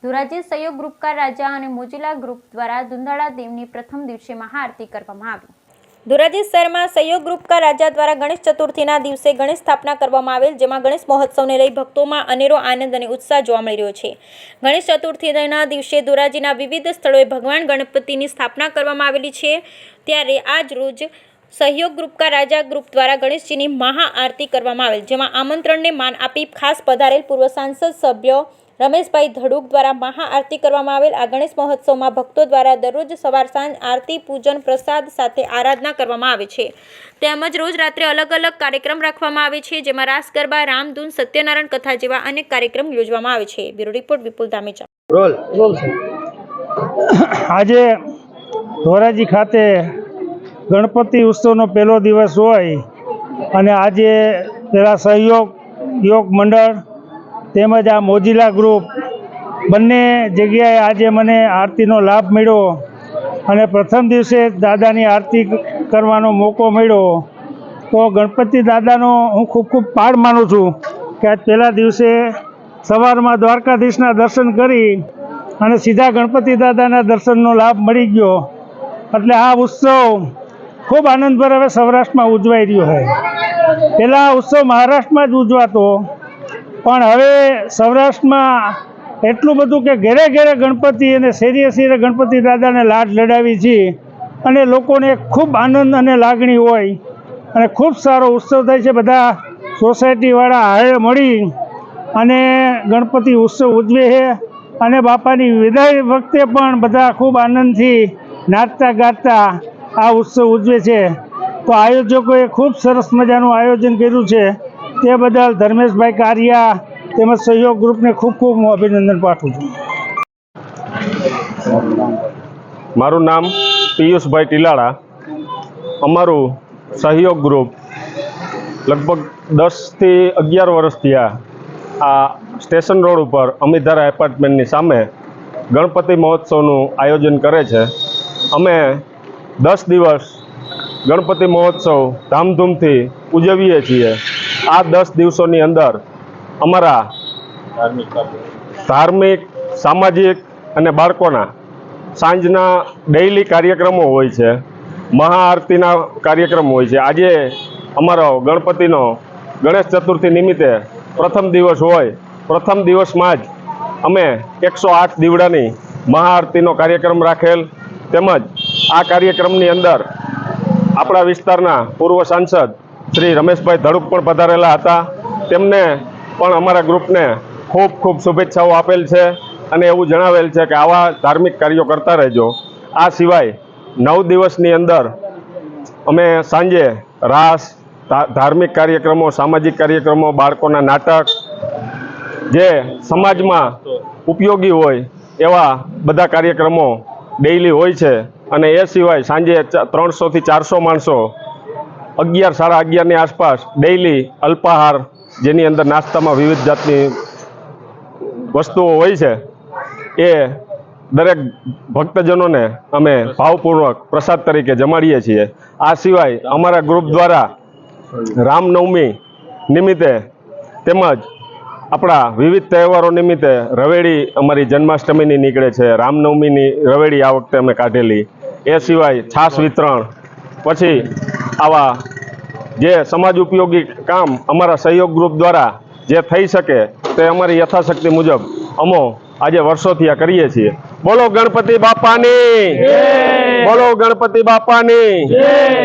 ધોરાજી સહયોગ ગ્રુપ કા રાજા અને મોજીલા ગ્રુપ દ્વારા દુંદાળા દેવની પ્રથમ દિવસે મહાઆરતી કરવામાં આવી। ધોરાજી શહેરમાં સહયોગ ગ્રુપ કા રાજા દ્વારા ગણેશ ચતુર્થીના દિવસે ગણેશ સ્થાપના કરવામાં આવેલ, જેમાં ગણેશ મહોત્સવને લઈ ભક્તોમાં અનેરો આનંદ અને ઉત્સાહ જોવા મળી રહ્યો છે। ગણેશ ચતુર્થીના દિવસે ધોરાજીના વિવિધ સ્થળોએ ભગવાન ગણપતિની સ્થાપના કરવામાં આવેલી છે। ત્યારે આજ રોજ સહયોગ ગ્રુપ કા રાજા ગ્રુપ દ્વારા ગણેશજીની મહાઆરતી કરવામાં આવેલ, જેમાં આમંત્રણને માન આપી ખાસ પધારેલ પૂર્વ સાંસદ સભ્ય રમેશભાઈ ધડુક દ્વારા મહાઆરતી કરવામાં આવેલ। આ ગણેશ મહોત્સવમાં ભક્તો દ્વારા દરરોજ સવાર સાંજ આરતી, પૂજન, પ્રસાદ સાથે આરાધના કરવામાં આવે છે। તેમજ રોજ રાત્રે અલગ અલગ કાર્યક્રમ રાખવામાં આવે છે, જેમાં રાસ ગરબા, રામધૂન, સત્યનારાયણ કથા જેવા અનેક કાર્યક્રમ યોજવામાં આવે છે। બ્યુરો રિપોર્ટ વિપુલ ધામેચા। આજે ધોરાજી ખાતે ગણપતિ ઉત્સવનો પહેલો દિવસ હોય અને આજે પેલા સહયોગ યોગ મંડળ તેમજ આ મોજીલા ગ્રુપ બંને જગ્યાએ આજે મને આરતીનો લાભ મળ્યો અને પ્રથમ દિવસે દાદાની આરતી કરવાનો મોકો મળ્યો। તો ગણપતિ દાદાનો હું ખૂબ ખૂબ પાડ માનું છું કે આજ પહેલા દિવસે સવારમાં દ્વારકાધીશના દર્શન કરી અને સીધા ગણપતિ દાદાના દર્શનનો લાભ મળી ગયો। એટલે આ ઉત્સવ ખૂબ આનંદભર હવે સૌરાષ્ટ્રમાં ઉજવાઈ રહ્યો છે। પહેલાં આ ઉત્સવ મહારાષ્ટ્રમાં જ ઉજવાતો, પણ હવે સૌરાષ્ટ્રમાં એટલું બધું કે ઘેરે ઘેરે ગણપતિ અને શેરીએ શેરીએ ગણપતિ દાદાને લાડ લડાવી છે અને લોકોને ખૂબ આનંદ અને લાગણી હોય અને ખૂબ સારો ઉત્સવ થાય છે। બધા સોસાયટીવાળા હારે મળી અને ગણપતિ ઉત્સવ ઉજવે છે અને બાપાની વિદાય વખતે પણ બધા ખૂબ આનંદથી નાચતા ગાતા આ ઉત્સવ ઉજવે છે। તો આયોજકોએ ખૂબ સરસ મજાનું આયોજન કર્યું છે, તે બદલ ધર્મેશભાઈ કારિયા તેમજ સહયોગ ગ્રુપને ખૂબ ખૂબ હું અભિનંદન પાઠવું છું। મારું નામ પિયુષભાઈ ટીલાળા। અમારું સહયોગ ગ્રુપ લગભગ 10 થી 11 વર્ષ થયા આ સ્ટેશન રોડ ઉપર અમિધારા એપાર્ટમેન્ટની સામે ગણપતિ મહોત્સવનું આયોજન કરે છે। અમે 10 દિવસ ગણપતિ મહોત્સવ ધામધૂમથી ઉજવીએ છીએ। આ 10 દિવસોની અંદર અમારા ધાર્મિક, સામાજિક અને બાળકોના સાંજના ડેઇલી કાર્યક્રમો હોય છે, મહાઆરતીના કાર્યક્રમ હોય છે। આજે અમારો ગણપતિનો ગણેશ ચતુર્થી નિમિત્તે પ્રથમ દિવસ હોય, પ્રથમ દિવસમાં જ અમે 108 દીવડાની મહાઆરતીનો કાર્યક્રમ રાખેલ। તેમજ આ કાર્યક્રમની અંદર આપણા વિસ્તારના પૂર્વ સાંસદ શ્રી રમેશભાઈ ધડુક પણ પધારેલા હતા। તેમને પણ અમારા ગ્રુપને ખૂબ ખૂબ શુભેચ્છાઓ આપેલ છે અને એવું જણાવેલ છે કે આવા ધાર્મિક કાર્યો કરતા રહેજો। આ સિવાય 9 દિવસની અંદર અમે સાંજે રાસ, ધાર્મિક કાર્યક્રમો, સામાજિક કાર્યક્રમો, બાળકોના નાટક, જે સમાજમાં ઉપયોગી હોય એવા બધા કાર્યક્રમો ડેઇલી હોય છે। અને એ સિવાય સાંજે 300 થી 400 માણસો 11, સાડા 11ની આસપાસ ડેઇલી અલ્પાહાર, જેની અંદર નાસ્તામાં વિવિધ જાતની વસ્તુઓ હોય છે, એ દરેક ભક્તજનોને અમે ભાવપૂર્વક પ્રસાદ તરીકે જમાડીએ છીએ। આ સિવાય અમારા ગ્રુપ દ્વારા રામનવમી નિમિત્તે તેમજ આપણા વિવિધ તહેવારો નિમિત્તે રવેડી અમારી જન્માષ્ટમીની નીકળે છે, રામનવમીની રવેડી આ વખતે અમે કાઢેલી। એ સિવાય છાશ વિતરણ, પછી આવા જે સમાજ ઉપયોગી કામ અમારા સહયોગ ગ્રુપ દ્વારા જે થઈ શકે તે અમારી યથાશક્તિ મુજબ અમો આજે વર્ષોથી આ કરીએ છીએ। બોલો ગણપતિ બાપાની જય! બોલો ગણપતિ બાપાની જય!